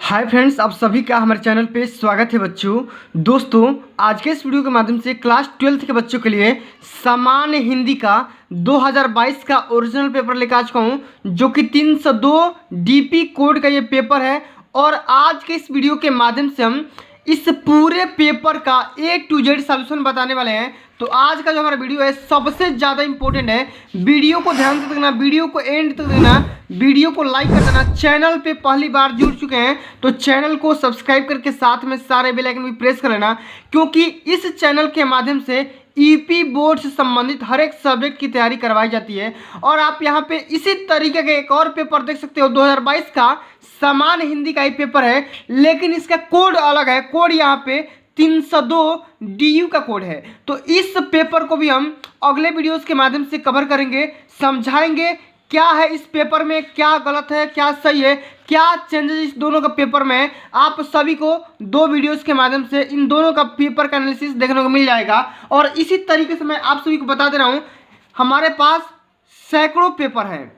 Hi friends, आप सभी का हमारे चैनल पे स्वागत है दोस्तों आज के इस वीडियो के माध्यम से क्लास 12 के बच्चों के लिए सामान्य हिंदी का 2022 का ओरिजिनल पेपर लेकर आ चुका हूँ, जो कि 302 डीपी कोड का ये पेपर है। और आज के इस वीडियो के माध्यम से हम इस पूरे पेपर का A to Z सॉल्यूशन बताने वाले हैं। तो आज का जो हमारा वीडियो है सबसे ज़्यादा इंपॉर्टेंट है। वीडियो को ध्यान से देखना, वीडियो को एंड तक देखना, वीडियो को लाइक कर देना। चैनल पे पहली बार जुड़ चुके हैं तो चैनल को सब्सक्राइब करके साथ में सारे बेल आइकन भी प्रेस कर लेना, क्योंकि इस चैनल के माध्यम से ईपी बोर्ड से संबंधित हर एक सब्जेक्ट की तैयारी करवाई जाती है। और आप यहाँ पे इसी तरीके का एक और पेपर देख सकते हो, 2022 का सामान्य हिंदी का ही पेपर है, लेकिन इसका कोड अलग है। कोड यहाँ पे 302 DU का कोड है। तो इस पेपर को भी हम अगले वीडियोस के माध्यम से कवर करेंगे, समझाएंगे क्या है इस पेपर में, क्या गलत है, क्या सही है, क्या चेंजेस इस दोनों का पेपर में है। आप सभी को दो वीडियोस के माध्यम से इन दोनों का पेपर का एनालिसिस देखने को मिल जाएगा। और इसी तरीके से मैं आप सभी को बता दे रहा हूँ, हमारे पास सैकड़ों पेपर हैं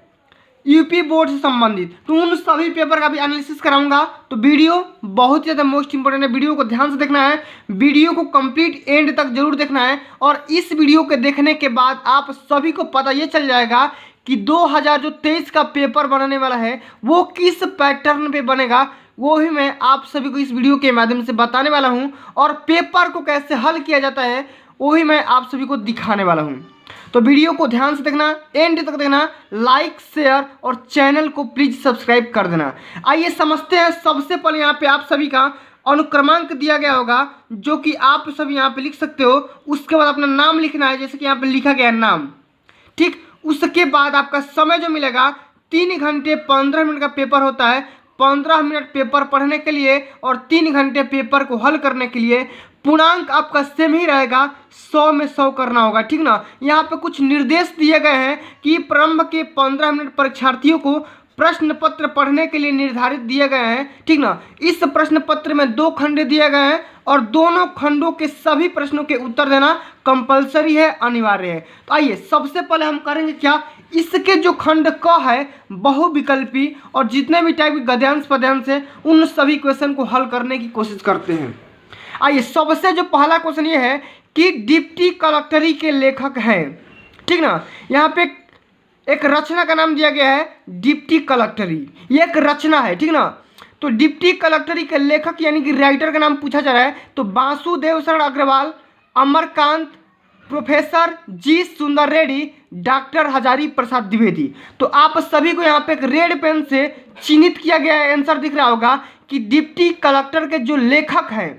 यूपी बोर्ड से संबंधित, तो उन सभी पेपर का भी एनालिसिस कराऊंगा। तो वीडियो बहुत ज़्यादा मोस्ट इंपॉर्टेंट है, वीडियो को ध्यान से देखना है, वीडियो को कंप्लीट एंड तक जरूर देखना है। और इस वीडियो के देखने के बाद आप सभी को पता ये चल जाएगा कि 2023 का पेपर बनने वाला है वो किस पैटर्न पे बनेगा, वो भी मैं आप सभी को इस वीडियो के माध्यम से बताने वाला हूँ। और पेपर को कैसे हल किया जाता है वो भी मैं आप सभी को दिखाने वाला हूँ। तो वीडियो को ध्यान से देखना, एंड तक देखना, लाइक शेयर और चैनल को प्लीज सब्सक्राइब कर देना। आइए समझते हैं। सबसे पहले यहाँ पे आप सभी का अनुक्रमांक दिया गया होगा, जो कि आप सभी यहाँ पे लिख सकते हो। उसके बाद अपना नाम लिखना है, जैसे कि यहाँ पे लिखा गया है नाम, ठीक। उसके बाद आपका समय जो मिलेगा 3 घंटे 15 मिनट का पेपर होता है। 15 मिनट पेपर पढ़ने के लिए और 3 घंटे पेपर को हल करने के लिए। पूर्णांक आपका सेम ही रहेगा, 100 में 100 करना होगा, ठीक ना। यहाँ पे कुछ निर्देश दिए गए हैं कि प्रारंभ के 15 मिनट परीक्षार्थियों को प्रश्न पत्र पढ़ने के लिए निर्धारित दिए गए हैं, ठीक ना। इस प्रश्न पत्र में 2 खंड दिए गए हैं और दोनों खंडों के सभी प्रश्नों के उत्तर देना कंपलसरी है, अनिवार्य है। तो आइए सबसे पहले हम करेंगे क्या, इसके जो खंड क है बहुविकल्पी और जितने भी टाइप के गद्यांश पद्यांश है उन सभी क्वेश्चन को हल करने की कोशिश करते हैं। आइए सबसे जो पहला क्वेश्चन ये है कि डिप्टी कलेक्टरी के लेखक हैं, ठीक ना। यहाँ पे एक रचना का नाम दिया गया है डिप्टी कलेक्टरी, ये एक रचना है, ठीक ना। तो डिप्टी कलेक्टरी के लेखक यानी कि राइटर का नाम पूछा जा रहा है, तो वासुदेव शरण अग्रवाल, अमरकांत, प्रोफेसर जी सुंदर रेड्डी, डॉक्टर हजारी प्रसाद द्विवेदी। तो आप सभी को यहाँ पे एक रेड पेन से चिन्हित किया गया है, आंसर दिख रहा होगा कि डिप्टी कलेक्टर के जो लेखक हैं,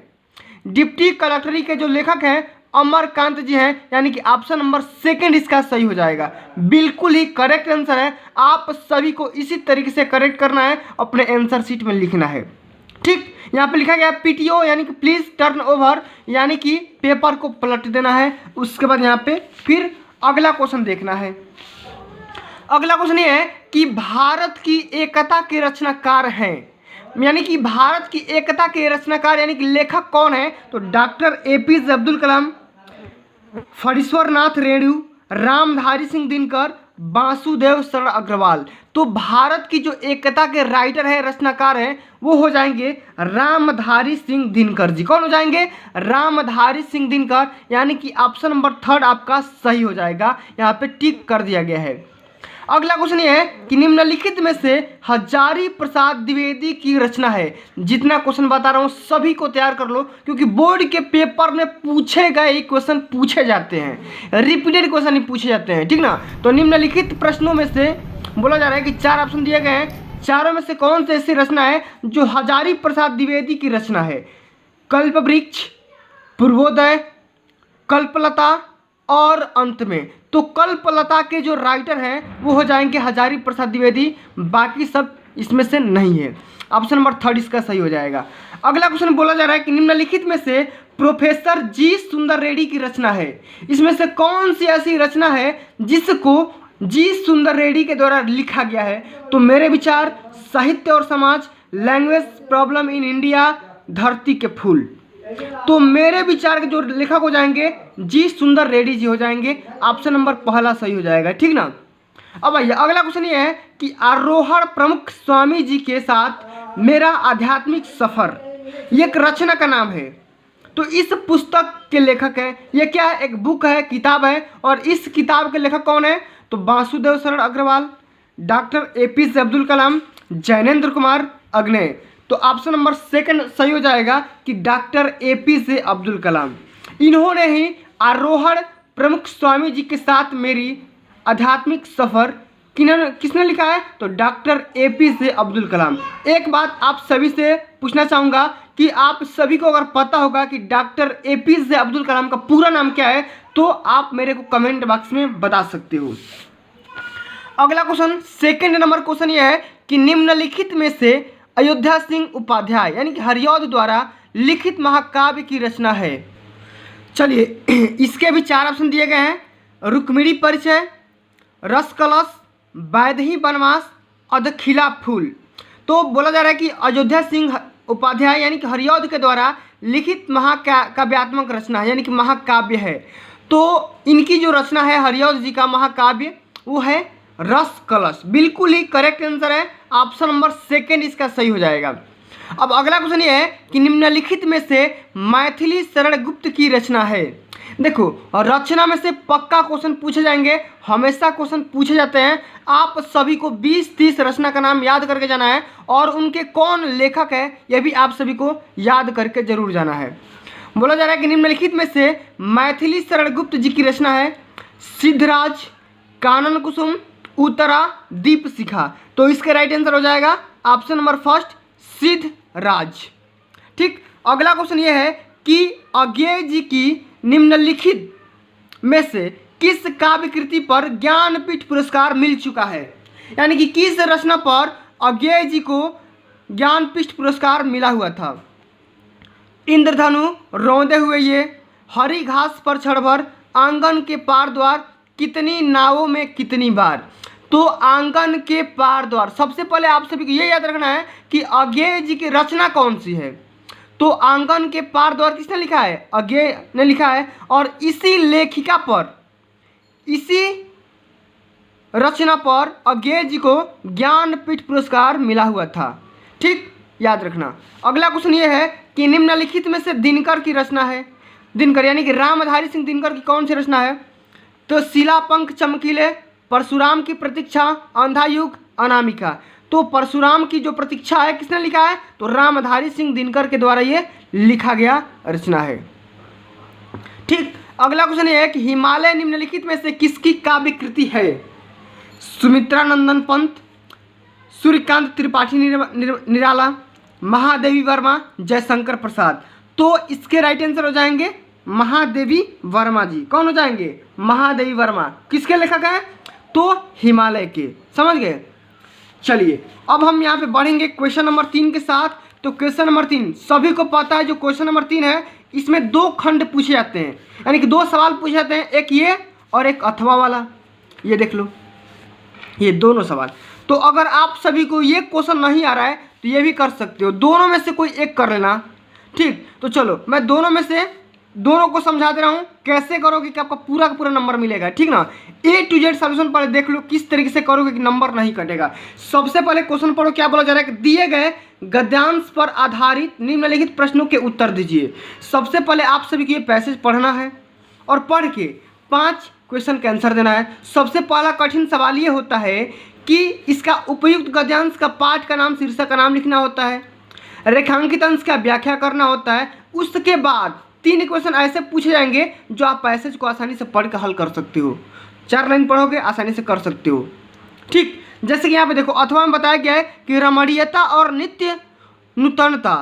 डिप्टी कलेक्टरी के जो लेखक हैं अमरकांत जी हैं, यानी कि ऑप्शन नंबर 2 इसका सही हो जाएगा। बिल्कुल ही करेक्ट आंसर है। आप सभी को इसी तरीके से करेक्ट करना है, अपने आंसर शीट में लिखना है, ठीक। यहाँ पे लिखा गया पीटीओ यानी कि प्लीज टर्न ओवर, यानी कि पेपर को पलट देना है। उसके बाद यहाँ पे फिर अगला क्वेश्चन देखना है। अगला क्वेश्चन ये है कि भारत की एकता के रचनाकार हैं, यानी कि भारत की एकता के रचनाकार यानी कि लेखक कौन है, तो डॉक्टर APJ अब्दुल कलाम, फणीश्वर नाथ रेणु, रामधारी सिंह दिनकर, वासुदेव शरण अग्रवाल। तो भारत की जो एकता के राइटर है, रचनाकार हैं, वो हो जाएंगे रामधारी सिंह दिनकर जी। कौन हो जाएंगे, रामधारी सिंह दिनकर, यानी कि ऑप्शन नंबर 3 आपका सही हो जाएगा। यहाँ पे टिक कर दिया गया है। अगला क्वेश्चन ये है कि निम्नलिखित में से हजारी प्रसाद द्विवेदी की रचना है। जितना क्वेश्चन बता रहा हूँ सभी को तैयार कर लो, क्योंकि बोर्ड के पेपर में पूछे गए क्वेश्चन पूछे जाते हैं, रिपीटेड क्वेश्चन ही पूछे जाते हैं, ठीक ना। तो निम्नलिखित प्रश्नों में से बोला जा रहा है कि 4 ऑप्शन दिए गए हैं, चारों में से कौन सी ऐसी रचना है जो हजारी प्रसाद द्विवेदी की रचना है। कल्पवृक्ष, पूर्वोदय, कल्पलता और अंत में। तो कल्पलता के जो राइटर हैं वो हो जाएंगे हजारी प्रसाद द्विवेदी, बाकी सब इसमें से नहीं है। ऑप्शन नंबर 3 इसका सही हो जाएगा। अगला क्वेश्चन बोला जा रहा है कि निम्नलिखित में से प्रोफेसर जी सुंदर रेड्डी की रचना है। इसमें से कौन सी ऐसी रचना है जिसको जी सुंदर रेड्डी के द्वारा लिखा गया है। तो मेरे विचार, साहित्य और समाज, लैंग्वेज प्रॉब्लम इन इंडिया, धरती के फूल। तो मेरे विचार के जो लेखक हो जाएंगे जी सुंदर रेड्डी जी हो जाएंगे। ऑप्शन नंबर 1 सही हो जाएगा, ठीक ना। अब आइए अगला क्वेश्चन ये है कि आरोहण प्रमुख स्वामी जी के साथ मेरा आध्यात्मिक सफ़र, ये एक रचना का नाम है। तो इस पुस्तक के लेखक है, ये क्या है, एक बुक है, किताब है, और इस किताब के लेखक कौन है, तो वासुदेव शरण अग्रवाल, डॉक्टर एपीजे अब्दुल कलाम, जैनेन्द्र कुमार अग्नेय। तो ऑप्शन नंबर सेकंड सही हो जाएगा कि डॉक्टर एपीजे अब्दुल कलाम। इन्होंने ही आरोहण प्रमुख स्वामी जी के साथ मेरी आध्यात्मिक सफ़र किसने लिखा है, तो डॉक्टर एपीजे अब्दुल कलाम। एक बात आप सभी से पूछना चाहूँगा कि आप सभी को अगर पता होगा कि डॉक्टर एपीजे अब्दुल कलाम का पूरा नाम क्या है, तो आप मेरे को कमेंट बॉक्स में बता सकते हो। अगला क्वेश्चन, सेकंड नंबर क्वेश्चन ये है कि निम्नलिखित में से अयोध्या सिंह उपाध्याय यानी कि हरिऔध द्वारा लिखित महाकाव्य की रचना है। चलिए इसके भी चार ऑप्शन दिए गए हैं, रुक्मिणी परिचय, रस कलश, वैदेही वनवास, अधखिला फूल। तो बोला जा रहा है कि अयोध्या सिंह उपाध्याय यानी कि हरिऔध के द्वारा लिखित महाकाव्यात्मक रचना है, यानी कि महाकाव्य है। तो इनकी जो रचना है हरिऔध जी का महाकाव्य वो है रस कलश। बिल्कुल ही करेक्ट आंसर है, ऑप्शन नंबर सेकंड इसका सही हो जाएगा। अब अगला क्वेश्चन ये है कि निम्नलिखित में से मैथिली शरण गुप्त की रचना है। देखो रचना में से पक्का क्वेश्चन पूछे जाएंगे, हमेशा क्वेश्चन पूछे जाते हैं। आप सभी को 20-30 रचना का नाम याद करके जाना है और उनके कौन लेखक है ये भी आप सभी को याद करके जरूर जाना है। बोला जा रहा है कि निम्नलिखित में से मैथिली शरण गुप्त जी की रचना है सिद्धराज, कानन कुसुम, उत्तरा, दीप शिखा। तो इसके राइट आंसर हो जाएगा ऑप्शन नंबर फर्स्ट सिद्धराज। ठीक, अगला क्वेश्चन ये है कि अज्ञेय जी की निम्नलिखित में से किस काव्य कृति पर ज्ञानपीठ पुरस्कार मिल चुका है, यानी कि किस रचना पर अज्ञेय जी को ज्ञानपीठ पुरस्कार मिला हुआ था। इंद्रधनु, रौंदे हुए ये, हरी घास पर क्षणभर, आंगन के पार द्वार, कितनी नावों में कितनी बार। तो आंगन के पार द्वार, सबसे पहले आप सभी को ये याद रखना है कि अज्ञेय जी की रचना कौन सी है। तो आंगन के पार द्वार किसने लिखा है, अज्ञेय ने लिखा है, और इसी लेखिका पर, इसी रचना पर अज्ञेय जी को ज्ञानपीठ पुरस्कार मिला हुआ था। ठीक, याद रखना। अगला क्वेश्चन ये है कि निम्नलिखित में से दिनकर की रचना है, दिनकर यानी कि रामधारी सिंह दिनकर की कौन सी रचना है, तो शिला पंख चमकीले, परशुराम की प्रतीक्षा, अंधा युग, अनामिका। तो परशुराम की जो प्रतीक्षा है किसने लिखा है, तो रामधारी सिंह दिनकर के द्वारा ये लिखा गया रचना है। ठीक, अगला क्वेश्चन ये है कि हिमालय निम्नलिखित में से किसकी काव्य कृति है, सुमित्रा नंदन पंत, सूर्यकांत त्रिपाठी निराला, महादेवी वर्मा, जयशंकर प्रसाद। तो इसके राइट आंसर हो जाएंगे महादेवी वर्मा जी। कौन हो जाएंगे, महादेवी वर्मा। किसके लेखक हैं, तो हिमालय के, समझ गए। चलिए अब हम यहाँ पे बढ़ेंगे क्वेश्चन नंबर 3 के साथ। तो क्वेश्चन नंबर 3 सभी को पता है, जो क्वेश्चन नंबर 3 है इसमें 2 खंड पूछे जाते हैं, यानी कि 2 सवाल पूछे जाते हैं, एक ये और एक अथवा वाला। ये देख लो, ये दोनों सवाल। तो अगर आप सभी को ये क्वेश्चन नहीं आ रहा है तो ये भी कर सकते हो, दोनों में से कोई एक कर लेना। ठीक, तो चलो मैं दोनों में से दोनों को समझा दे रहा हूँ कैसे करोगे कि आपका पूरा का पूरा नंबर मिलेगा। ठीक ना, A to Z सॉल्यूशन पहले देख लो किस तरीके से करोगे कि नंबर नहीं कटेगा। सबसे पहले क्वेश्चन पढ़ो, क्या बोला जा रहा है कि दिए गए गद्यांश पर आधारित निम्नलिखित प्रश्नों के उत्तर दीजिए। सबसे पहले आप सभी को ये पैसेज पढ़ना है और पढ़ के 5 क्वेश्चन का आंसर देना है। सबसे पहला कठिन सवाल ये होता है कि इसका उपयुक्त गद्यांश का पाठ का नाम, शीर्षक का नाम लिखना होता है, रेखांकित अंश का व्याख्या करना होता है। उसके बाद 3 क्वेश्चन ऐसे पूछे जाएंगे जो आप पैसेज को आसानी से पढ़ कर हल कर सकते हो। 4 लाइन पढ़ोगे आसानी से कर सकते हो। ठीक, जैसे कि यहाँ पे देखो अथवा में बताया गया है कि रमणीयता और नित्य नूतनता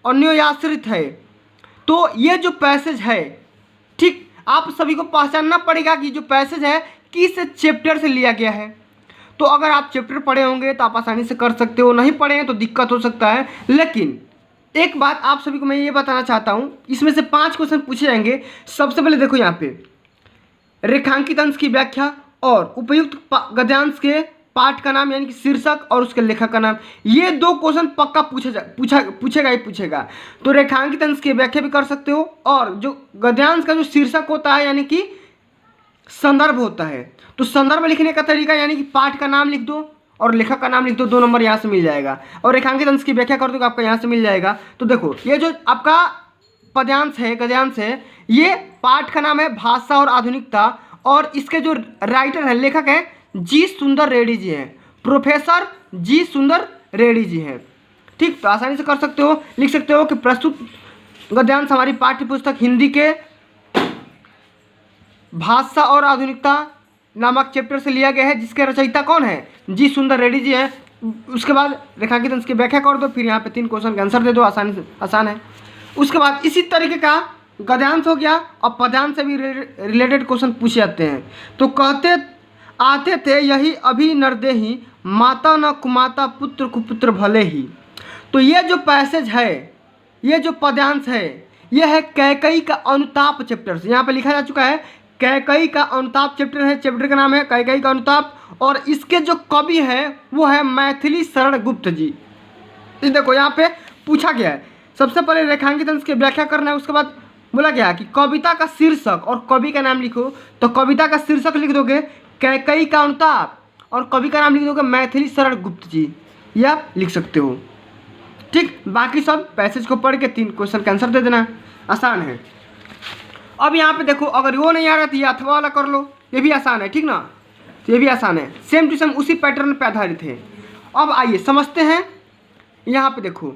अन्योन्याश्रित है। तो ये जो पैसेज है, ठीक, आप सभी को पहचानना पड़ेगा कि जो पैसेज है किस चैप्टर से लिया गया है। तो अगर आप चैप्टर पढ़े होंगे तो आप आसानी से कर सकते हो, नहीं पढ़े हैं तो दिक्कत हो सकता है। लेकिन एक बात आप सभी को मैं ये बताना चाहता हूँ, इसमें से 5 क्वेश्चन पूछे जाएंगे। सबसे पहले देखो यहाँ पे रेखांकित अंश की व्याख्या और उपयुक्त गद्यांश के पाठ का नाम यानी कि शीर्षक और उसके लेखक का नाम, ये 2 क्वेश्चन पक्का पूछेगा ही पूछेगा। तो रेखांकित अंश की व्याख्या भी कर सकते हो और जो गद्यांश का जो शीर्षक होता है यानी कि संदर्भ होता है, तो संदर्भ लिखने का तरीका यानी कि पाठ का नाम लिख दो और लेखक का नाम लिख दो, 2 नंबर यहाँ से मिल जाएगा। और रेखांकित अंश की व्याख्या कर दो, आपका यहाँ से मिल जाएगा। तो देखो ये जो आपका पद्यांश है, गद्यांश है, ये पाठ का नाम है भाषा और आधुनिकता, और इसके जो राइटर है, लेखक है जी सुंदर रेड्डी जी हैं, प्रोफेसर जी सुंदर रेड्डी जी हैं। ठीक, तो आसानी से कर सकते हो, लिख सकते हो कि प्रस्तुत गद्यांश हमारी पाठ्य पुस्तक हिंदी के भाषा और आधुनिकता नामक चैप्टर से लिया गया है, जिसके रचयिता कौन है, जी सुंदर रेड्डी जी हैं। उसके बाद रेखांकित अंश की व्याख्या कर दो, फिर यहाँ पे 3 क्वेश्चन का आंसर दे दो, आसानी से आसान है। उसके बाद इसी तरीके का गद्यांश हो गया, और पद्यांश से भी रिलेटेड क्वेश्चन पूछे जाते हैं। तो कहते आते थे यही अभी नरदेही, माता न कुमाता पुत्र कुपुत्र भले ही। तो ये जो पैसेज है, ये जो पद्यांश है, ये है कैकेयी का अनुताप चैप्टर से। यहाँ पे लिखा जा चुका है कैकेयी का अनुताप चैप्टर है, चैप्टर का नाम है कैकेयी का अनुताप, और इसके जो कवि है वो है मैथिली शरण गुप्त जी। इस देखो यहाँ पे पूछा गया है, सबसे पहले रेखांकित अंश की व्याख्या करना है, उसके बाद बोला गया कि कविता का शीर्षक और कवि का नाम लिखो। तो कविता का शीर्षक लिख दोगे कैकेयी का अनुताप, और कवि का नाम लिख दोगे मैथिली शरण गुप्त जी, या लिख सकते हो। ठीक, बाकी सब पैसेज को पढ़ के 3 क्वेश्चन का आंसर दे देना, आसान है। अब यहाँ पे देखो, अगर वो नहीं आ रहा तो ये अथवा वाला कर लो, ये भी आसान है, ठीक ना, तो ये भी आसान है, सेम टू सेम उसी पैटर्न पे आधारित है। अब आइए समझते हैं। यहाँ पे देखो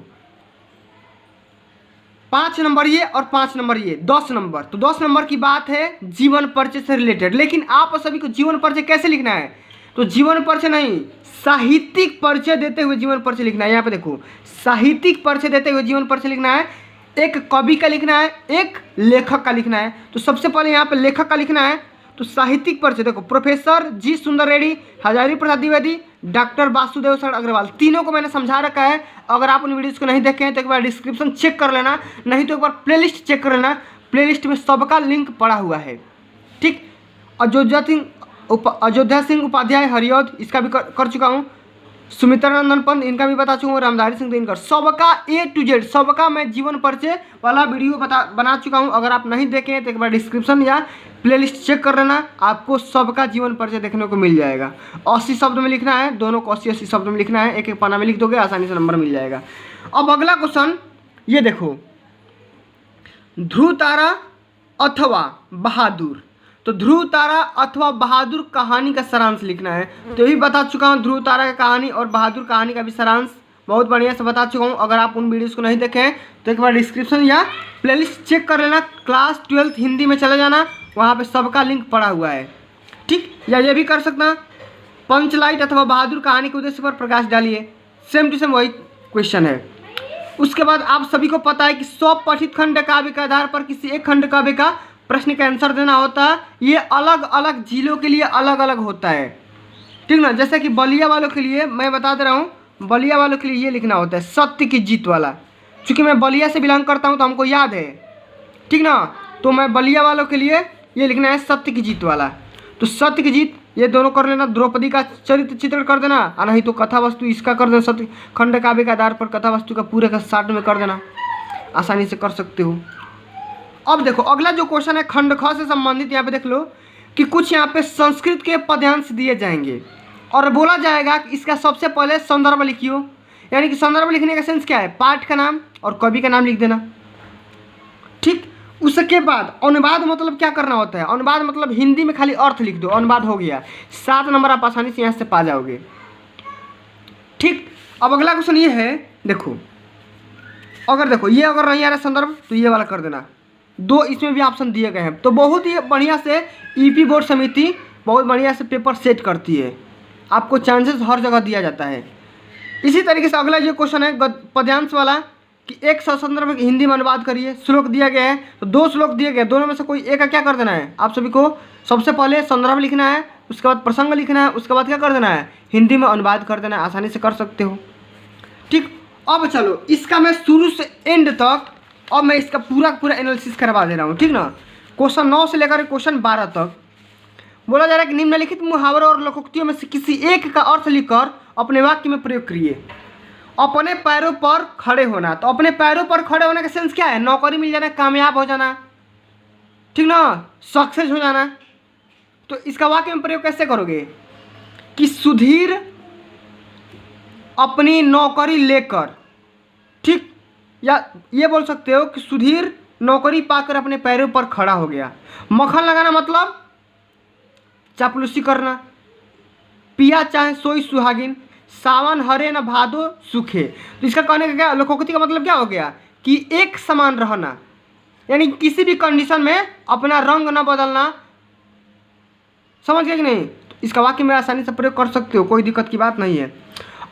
5 नंबर ये और 5 नंबर ये, 10 नंबर। तो 10 नंबर की बात है जीवन परिचय से रिलेटेड, लेकिन आप सभी को जीवन परिचय कैसे लिखना है, तो जीवन परिचय नहीं, साहित्यिक परिचय देते हुए जीवन परिचय लिखना है। यहाँ पे देखो साहित्यिक परिचय देते हुए जीवन परिचय लिखना है, एक कवि का लिखना है, एक लेखक का लिखना है। तो सबसे पहले यहाँ पे लेखक का लिखना है, तो साहित्यिक परिचय देखो प्रोफेसर जी सुंदर रेड्डी, हजारी प्रसाद द्विवेदी, डॉक्टर वासुदेव शरण अग्रवाल, तीनों को मैंने समझा रखा है। अगर आप उन वीडियोज़ को नहीं देखे हैं तो एक बार डिस्क्रिप्शन चेक कर लेना, नहीं तो एक बार प्लेलिस्ट चेक कर लेना, प्लेलिस्ट में सबका लिंक पड़ा हुआ है। ठीक, अयोध्या सिंह उपाध्याय हरिऔध, इसका भी कर चुका हूँ। सुमित्रा नंदन पंत, इनका भी बता चुका हूँ। रामधारी सिंह दिनकर, सबका A to Z, सबका मैं जीवन परिचय वाला वीडियो बना चुका हूँ। अगर आप नहीं देखे हैं तो एक बार डिस्क्रिप्शन या प्लेलिस्ट चेक कर लेना, आपको सबका जीवन परिचय देखने को मिल जाएगा। 80 शब्द में लिखना है, दोनों को 80-80 शब्द में लिखना है, एक एक पन्ना में लिख दोगे, आसानी से नंबर मिल जाएगा। अब अगला क्वेश्चन ये देखो, ध्रुव तारा अथवा बहादुर। तो ध्रुव तारा अथवा बहादुर कहानी का सारांश लिखना है। तो ये बता चुका हूँ, ध्रुव तारा का कहानी और बहादुर कहानी का भी सारांश बहुत बढ़िया से बता चुका हूँ। अगर आप उन वीडियोज़ को नहीं देखे हैं तो एक बार डिस्क्रिप्शन या प्लेलिस्ट चेक कर लेना, क्लास 12th हिंदी में चले जाना, वहाँ पे सबका लिंक पड़ा हुआ है। ठीक, या ये भी कर सकना, पंचलाइट अथवा बहादुर कहानी के उद्देश्य पर प्रकाश डालिए, सेम टू सेम वही क्वेश्चन है। उसके बाद आप सभी को पता है कि 100 पठित खंड काव्य के आधार पर किसी एक खंड काव्य का प्रश्न का आंसर देना होता है। ये अलग अलग जिलों के लिए अलग अलग होता है, ठीक ना। जैसे कि बलिया वालों के लिए मैं बता दे रहा हूँ, बलिया वालों के लिए ये लिखना होता है सत्य की जीत वाला। चूँकि मैं बलिया से बिलोंग करता हूँ तो हमको याद है, ठीक ना, तो मैं बलिया वालों के लिए ये लिखना है सत्य की जीत वाला। तो सत्य की जीत ये दोनों कर लेना, द्रौपदी का चरित्र चित्रण कर देना, और नहीं तो कथा वस्तु इसका कर देना, सत्य खंड काव्य के आधार पर कथा वस्तु का पूरे का शार्ट में कर देना, आसानी से कर सकते हो। अब देखो अगला जो क्वेश्चन है खंड ख से संबंधित, यहाँ पे देख लो कि कुछ यहाँ पे संस्कृत के पद्यांश दिए जाएंगे और बोला जाएगा कि इसका सबसे पहले संदर्भ लिखियो। यानी कि संदर्भ लिखने का सेंस क्या है, पाठ का नाम और कवि का नाम लिख देना। ठीक, उसके बाद अनुवाद मतलब क्या करना होता है, अनुवाद मतलब हिंदी में खाली अर्थ लिख दो, अनुवाद हो गया। 7 नंबर आप आसानी से यहाँ से पा जाओगे। ठीक, अब अगला क्वेश्चन ये है, देखो अगर देखो ये अगर नहीं आ रहा संदर्भ तो ये वाला कर देना। 2 इसमें भी ऑप्शन दिए गए हैं। तो बहुत ही बढ़िया से ईपी बोर्ड समिति बहुत बढ़िया से पेपर सेट करती है, आपको चांसेस हर जगह दिया जाता है। इसी तरीके से अगला जो क्वेश्चन है पद्यांश वाला कि एक संदर्भ हिंदी में अनुवाद करिए। श्लोक दिया गया है, तो 2 श्लोक दिए गए, दोनों में से कोई एक का क्या कर देना है आप सभी को। सबसे पहले संदर्भ लिखना है, उसके बाद प्रसंग लिखना है, उसके बाद क्या कर देना है, हिंदी में अनुवाद कर देना है, आसानी से कर सकते हो। ठीक, अब चलो इसका मैं शुरू से एंड तक अब मैं इसका पूरा एनालिसिस करवा दे रहा हूँ, ठीक ना। क्वेश्चन 9 से लेकर क्वेश्चन 12 तक बोला जा रहा है कि निम्नलिखित मुहावरों और लोकोक्तियों में से किसी एक का अर्थ लिखकर अपने वाक्य में प्रयोग करिए। अपने पैरों पर खड़े होना, तो अपने पैरों पर खड़े होने का सेंस क्या है, नौकरी मिल जाना, कामयाब हो जाना, ठीक ना, सक्सेस हो जाना। तो इसका वाक्य में प्रयोग कैसे करोगे कि सुधीर अपनी नौकरी लेकर, ठीक, या ये बोल सकते हो कि सुधीर नौकरी पाकर अपने पैरों पर खड़ा हो गया। मक्खन लगाना मतलब चापलूसी करना। पिया चाहे सोई सुहागिन, सावन हरे न भादो सूखे। तो इसका कहने का क्या, लोकोक्ति का मतलब क्या हो गया कि एक समान रहना, यानी किसी भी कंडीशन में अपना रंग न बदलना। समझ गए कि नहीं? तो इसका वाक्य में आसानी से प्रयोग कर सकते हो, कोई दिक्कत की बात नहीं है।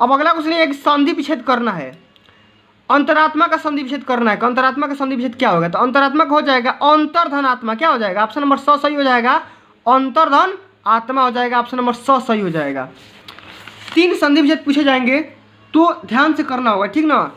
अब अगला क्वेश्चन, एक संधि विच्छेद करना है, अंतरात्मा का संधि विच्छेद करना है। अंतरात्मा का संधि विच्छेद क्या होगा? तो अंतरात्मा का हो जाएगा अंतर्धन आत्मा। क्या हो जाएगा? ऑप्शन नंबर 100 सही हो जाएगा, अंतर्धन आत्मा हो जाएगा। ऑप्शन नंबर 100 सही हो जाएगा। 3 संधि विच्छेद पूछे जाएंगे तो ध्यान से करना होगा, ठीक ना?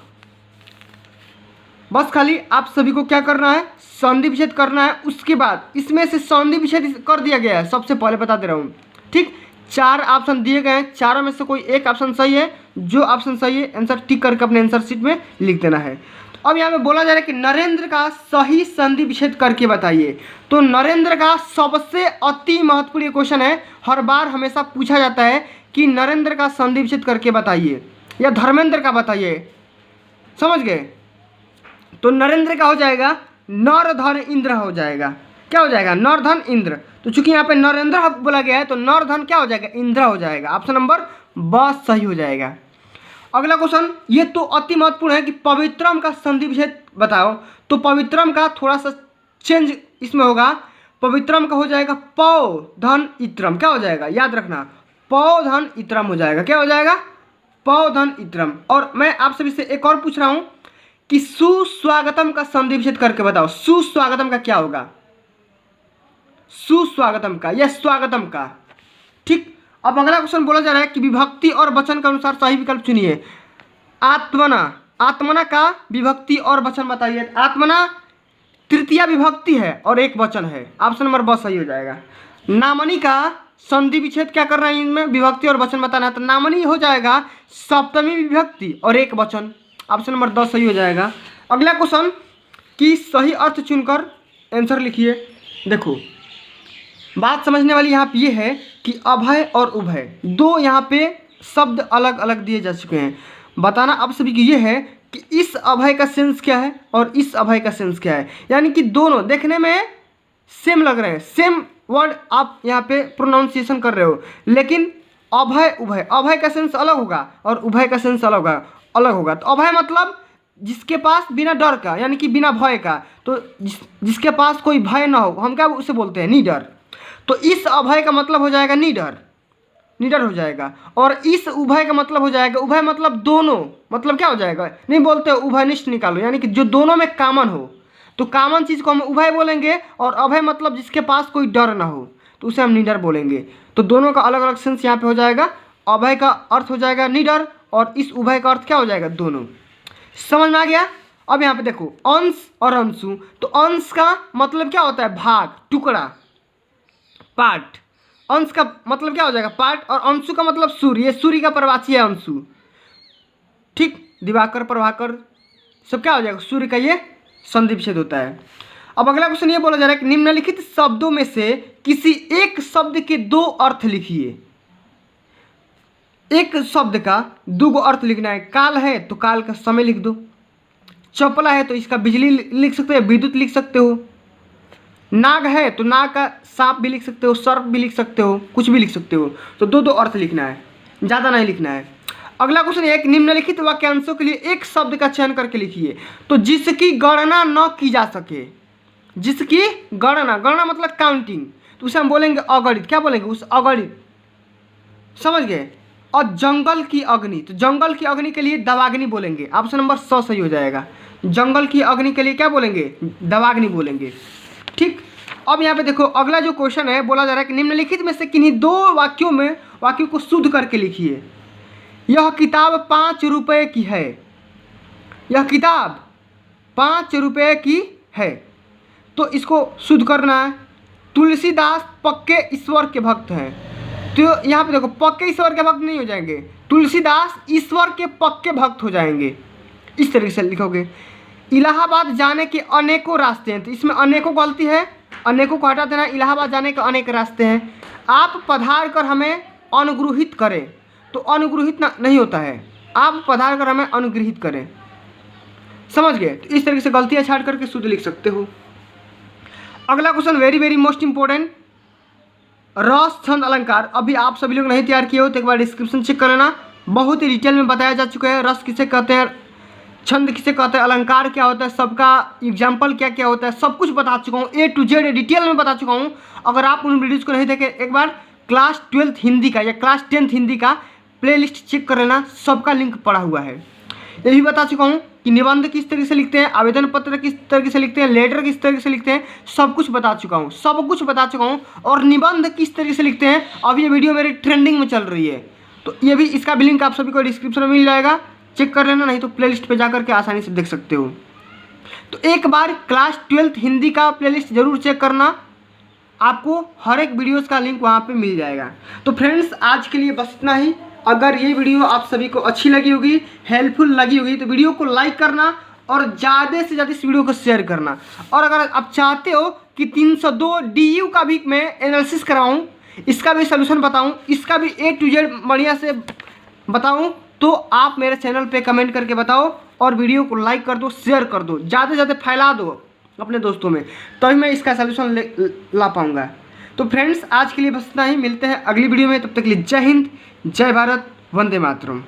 बस खाली आप सभी को क्या करना है, संधि विच्छेद करना है। उसके बाद इसमें से संधि विच्छेद कर दिया गया है, सबसे पहले बता दे रहा हूँ, ठीक। 4 ऑप्शन दिए गए हैं, चारों में से कोई एक ऑप्शन सही है। जो ऑप्शन सही है आंसर टिक करके अपने आंसर शीट में लिख देना है। तो अब यहाँ पे बोला जा रहा है कि नरेंद्र का सही संधि विच्छेद करके बताइए। तो नरेंद्र का सबसे अति महत्वपूर्ण क्वेश्चन है, हर बार हमेशा पूछा जाता है कि नरेंद्र का संधि विच्छेद करके बताइए, या धर्मेंद्र का बताइए। समझ गए? तो नरेंद्र का हो जाएगा नर धन इंद्र हो जाएगा। क्या हो जाएगा? नर धन इंद्र। तो चूंकि यहाँ पे नरेंद्र बोला गया है तो नर धन क्या हो जाएगा? इंद्र हो जाएगा। ऑप्शन नंबर ब सही हो जाएगा। अगला क्वेश्चन, ये तो अति महत्वपूर्ण है कि पवित्रम का संधि विच्छेद बताओ। तो पवित्रम का थोड़ा सा चेंज इसमें होगा, पवित्रम का हो जाएगा पौ धन इत्रम। क्या हो जाएगा? याद रखना, पौ धन इत्रम हो जाएगा। क्या हो जाएगा? पौ धन इत्रम। और मैं आप सभी से एक और पूछ रहा हूँ कि सुस्वागतम का संधि विच्छेद करके बताओ। सुस्वागतम का क्या होगा? सुस्वागतम का या स्वागतम का, ठीक। अब अगला क्वेश्चन बोला जा रहा है कि विभक्ति और वचन के अनुसार सही विकल्प चुनिए। आत्मना, आत्मना का विभक्ति और वचन बताइए। आत्मना तृतीया विभक्ति है और एक वचन है। ऑप्शन नंबर ब सही हो जाएगा। नामनी का संधि विच्छेद क्या कर रहे हैं, इनमें विभक्ति और वचन बताना है। तो नामनी हो जाएगा सप्तमी विभक्ति और एक वचन। ऑप्शन नंबर 10 सही हो जाएगा। अगला क्वेश्चन कि सही अर्थ चुनकर आंसर लिखिए। देखो बात समझने वाली यहाँ पे ये है कि अभय और उभय दो यहाँ पे शब्द अलग अलग दिए जा चुके हैं। बताना आप सभी की ये है कि इस अभय का सेंस क्या है और इस अभय का सेंस क्या है। यानी कि दोनों देखने में सेम लग रहे हैं, सेम वर्ड आप यहाँ पे प्रोनाउंसिएशन कर रहे हो, लेकिन अभय उभय, अभय का सेंस अलग होगा और उभय का सेंस अलग होगा। तो अभय मतलब जिसके पास बिना डर का, यानी कि बिना भय का। तो जिसके पास कोई भय ना हो, हम क्या उसे बोलते हैं? निडर। तो इस अभय का मतलब हो जाएगा निडर, निडर हो जाएगा। और इस उभय का मतलब हो जाएगा, उभय मतलब दोनों, मतलब क्या हो जाएगा? नहीं बोलते उभयनिष्ठ निकालो, यानी कि जो दोनों में कॉमन हो। तो कॉमन चीज़ को हम उभय बोलेंगे, और अभय मतलब जिसके पास कोई डर ना हो तो उसे हम निडर बोलेंगे। तो दोनों का अलग अलग सेंस यहाँ पे हो जाएगा। अभय का अर्थ हो जाएगा निडर और इस उभय का अर्थ क्या हो जाएगा? दोनों। समझ में आ गया? अब यहाँ पे देखो अंश और अंशु। तो अंश का मतलब क्या होता है? भाग, टुकड़ा, पार्ट। अंश का मतलब क्या हो जाएगा? पार्ट। और अंशु का मतलब सूर्य, ये सूर्य का प्रवासी है अंशु, ठीक। दिवाकर, प्रभाकर सब क्या हो जाएगा? सूर्य का ये संधि विच्छेद होता है। अब अगला क्वेश्चन ये बोला जा रहा है कि निम्नलिखित शब्दों में से किसी एक शब्द के 2 अर्थ लिखिए। एक शब्द का 2 अर्थ लिखना है। काल है तो काल का समय लिख दो, चपला है तो इसका बिजली लिख सकते हो, विद्युत लिख सकते हो। नाग है तो नाग का सांप भी लिख सकते हो, सर्प भी लिख सकते हो, कुछ भी लिख सकते हो। तो 2 अर्थ लिखना है, ज़्यादा नहीं लिखना है। अगला क्वेश्चन, एक निम्नलिखित वाक्यांशों के लिए एक शब्द का चयन करके लिखिए। तो जिसकी गणना न की जा सके, जिसकी गणना, गणना मतलब काउंटिंग, तो उसे हम बोलेंगे अगणित। क्या बोलेंगे? उस अगणित। समझ गए? और जंगल की अग्नि, तो जंगल की अग्नि के लिए दवाग्नि बोलेंगे। ऑप्शन नंबर 100 सही हो जाएगा। जंगल की अग्नि के लिए क्या बोलेंगे? दवाग्नि बोलेंगे, ठीक। अब यहाँ पे देखो अगला जो क्वेश्चन है, बोला जा रहा है कि निम्नलिखित में से किन्हीं 2 वाक्यों को शुद्ध करके लिखिए। यह किताब 5 रुपये की है। यह किताब 5 रुपये की है। तो इसको शुद्ध करना है। तुलसीदास पक्के ईश्वर के भक्त हैं। तो यहाँ पे देखो पक्के ईश्वर के भक्त नहीं हो जाएंगे, तुलसीदास ईश्वर के पक्के भक्त हो जाएंगे। इस तरीके से लिखोगे। इलाहाबाद जाने के अनेकों रास्ते हैं। तो इसमें अनेकों गलती है, अनेकों को हटा देना। इलाहाबाद जाने के अनेक रास्ते हैं। आप पधार कर हमें अनुग्रहित करें। तो अनुग्रहित नहीं होता है, आप पधार कर हमें अनुग्रहित करें। समझ गए? तो इस तरीके से गलतियाँ छाड़ करके शुद्ध लिख सकते हो। अगला question very very most important, रस छंद अलंकार। अभी आप सभी लोग नहीं तैयार किए हो तो एक बार डिस्क्रिप्शन चेक कर लेना, बहुत ही डिटेल में बताया जा चुका है। रस किसे कहते हैं, छंद किसे कहते हैं, अलंकार क्या होता है, सबका एग्जाम्पल क्या क्या होता है, सब कुछ बता चुका हूँ, A to Z डिटेल में बता चुका हूँ। अगर आप उन वीडियोज़ को नहीं देखे, एक बार क्लास 12th हिंदी का या क्लास 10th हिंदी का प्लेलिस्ट चेक कर लेना, सबका लिंक पड़ा हुआ है। ये भी बता चुका हूँ कि निबंध किस तरीके से लिखते हैं, आवेदन पत्र किस तरीके से लिखते हैं, लेटर किस तरीके से लिखते हैं, सब कुछ बता चुका हूँ, सब कुछ बता चुका हूँ। और निबंध किस तरीके से लिखते हैं, अब ये वीडियो मेरी ट्रेंडिंग में चल रही है, तो ये भी, इसका भी लिंक आप सभी को डिस्क्रिप्शन में मिल जाएगा, चेक कर लेना, नहीं तो प्लेलिस्ट पे जाकर के आसानी से देख सकते हो। तो एक बार क्लास 12th हिंदी का प्लेलिस्ट जरूर चेक करना, आपको हर एक वीडियोज़ का लिंक वहाँ पे मिल जाएगा। तो फ्रेंड्स आज के लिए बस इतना ही। अगर ये वीडियो आप सभी को अच्छी लगी होगी, हेल्पफुल लगी होगी, तो वीडियो को लाइक करना और ज़्यादा से ज़्यादा इस वीडियो को शेयर करना। और अगर आप चाहते हो कि 302 DU का भी मैं एनालिसिस कराऊँ, इसका भी सोल्यूशन बताऊँ, इसका भी A to Z बढ़िया से बताऊँ, तो आप मेरे चैनल पे कमेंट करके बताओ और वीडियो को लाइक कर दो, शेयर कर दो, ज़्यादा से ज़्यादा फैला दो अपने दोस्तों में, तभी मैं इसका सोल्यूशन ला पाऊँगा। तो फ्रेंड्स आज के लिए बस इतना ही, मिलते हैं अगली वीडियो में, तब तक के लिए जय हिंद, जय भारत, वंदे मातरम।